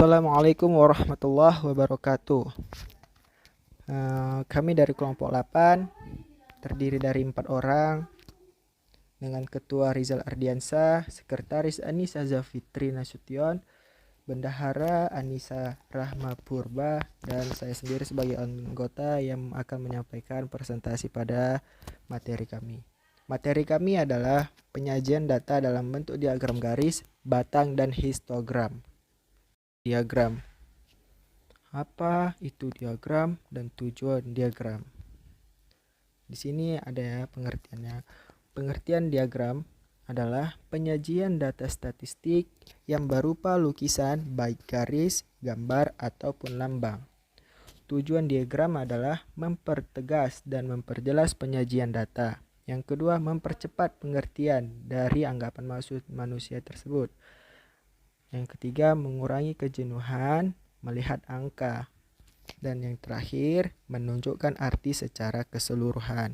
Assalamualaikum warahmatullahi wabarakatuh. Kami dari kelompok 8 terdiri dari 4 orang dengan Ketua Rizal Ardiansyah, Sekretaris Anissa Zafitri Nasution, Bendahara Anissa Rahma Purba, dan saya sendiri sebagai anggota yang akan menyampaikan presentasi pada materi kami. Materi kami adalah penyajian data dalam bentuk diagram garis, batang, dan histogram. Diagram. Apa itu diagram dan tujuan diagram? Di sini ada ya pengertiannya. Pengertian diagram adalah penyajian data statistik yang berupa lukisan baik garis, gambar, ataupun lambang. Tujuan diagram adalah mempertegas dan memperjelas penyajian data. Yang kedua, mempercepat pengertian dari anggapan maksud manusia tersebut. Yang ketiga, mengurangi kejenuhan melihat angka. Dan yang terakhir, menunjukkan arti secara keseluruhan.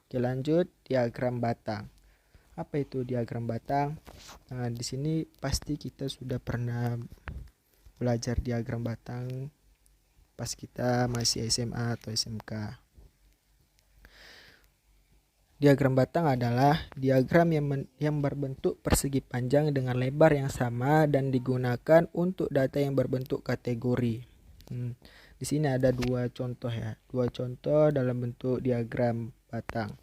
Oke, lanjut diagram batang. Apa itu diagram batang? Nah, di sini pasti kita sudah pernah belajar diagram batang pas kita masih SMA atau SMK. Diagram batang adalah diagram yang berbentuk persegi panjang dengan lebar yang sama dan digunakan untuk data yang berbentuk kategori. Di sini ada dua contoh ya, dua contoh dalam bentuk diagram batang.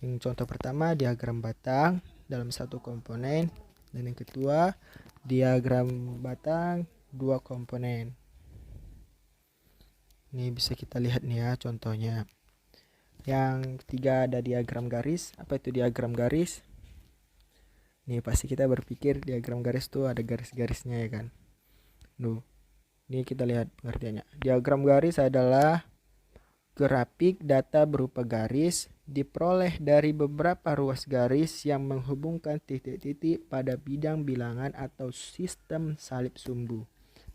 Yang contoh pertama diagram batang dalam satu komponen, dan yang kedua diagram batang dua komponen. Ini bisa kita lihat nih ya contohnya. Yang ketiga ada diagram garis. Apa itu diagram garis? Nih pasti kita berpikir diagram garis tuh ada garis-garisnya ya kan. Ini kita lihat pengertiannya. Diagram garis adalah grafik data berupa garis diperoleh dari beberapa ruas garis yang menghubungkan titik-titik pada bidang bilangan atau sistem salib sumbu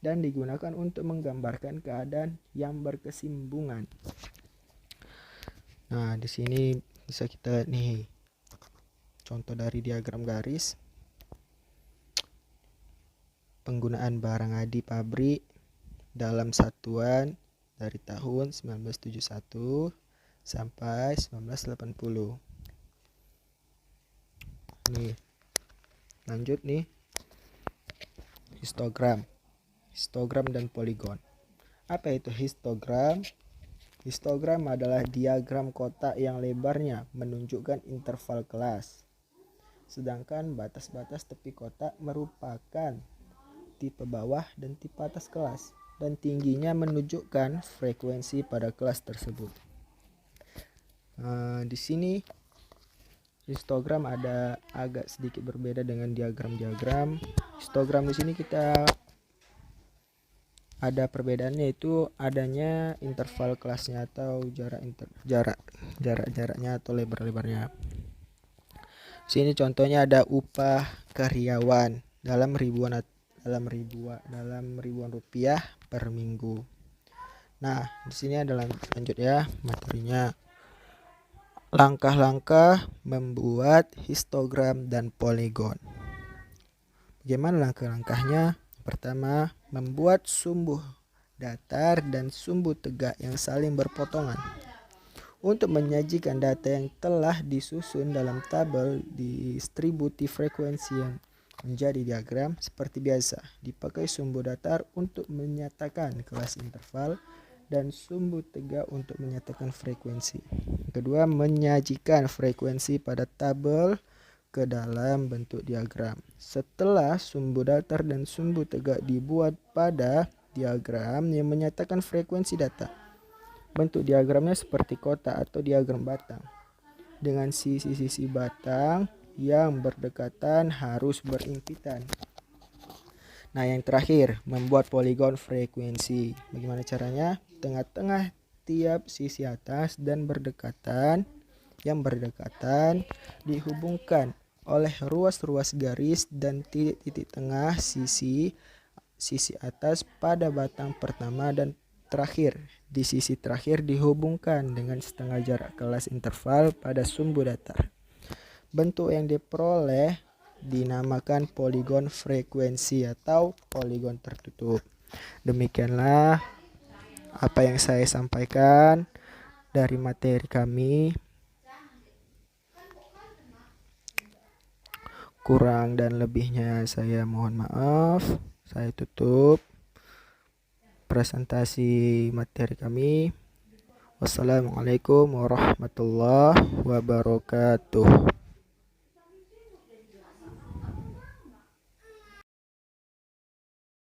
dan digunakan untuk menggambarkan keadaan yang berkesinambungan. Nah, di sini bisa kita lihat nih contoh dari diagram garis. Penggunaan barang adi pabrik dalam satuan dari tahun 1971 sampai 1980. Nih, lanjut nih. Histogram. Histogram dan poligon. Apa itu histogram? Histogram adalah diagram kotak yang lebarnya menunjukkan interval kelas. Sedangkan batas-batas tepi kotak merupakan tipe bawah dan tipe atas kelas, dan tingginya menunjukkan frekuensi pada kelas tersebut. Di sini histogram ada agak sedikit berbeda dengan diagram-diagram. Histogram di sini kita ada perbedaannya, itu adanya interval kelasnya atau jaraknya atau lebar-lebarnya. Sini contohnya ada upah karyawan dalam ribuan rupiah per minggu. Nah, di sini ada lanjut ya materinya. Langkah-langkah membuat histogram dan poligon. Bagaimana langkah-langkahnya? Pertama, membuat sumbu datar dan sumbu tegak yang saling berpotongan. Untuk menyajikan data yang telah disusun dalam tabel distribusi frekuensi yang menjadi diagram seperti biasa, dipakai sumbu datar untuk menyatakan kelas interval dan sumbu tegak untuk menyatakan frekuensi. Kedua, menyajikan frekuensi pada tabel ke dalam bentuk diagram. Setelah sumbu datar dan sumbu tegak dibuat pada diagram yang menyatakan frekuensi data. Bentuk diagramnya seperti kotak atau diagram batang, dengan sisi-sisi batang yang berdekatan harus berimpitan. Nah, yang terakhir, membuat poligon frekuensi. Bagaimana caranya? Tengah-tengah tiap sisi atas dan yang berdekatan dihubungkan oleh ruas-ruas garis dan titik-titik tengah sisi atas pada batang pertama dan terakhir. Di sisi terakhir dihubungkan dengan setengah jarak kelas interval pada sumbu datar. Bentuk yang diperoleh dinamakan poligon frekuensi atau poligon tertutup. Demikianlah apa yang saya sampaikan dari materi kami. Kurang dan lebihnya saya mohon maaf. Saya tutup presentasi materi kami. Wassalamualaikum warahmatullahi wabarakatuh.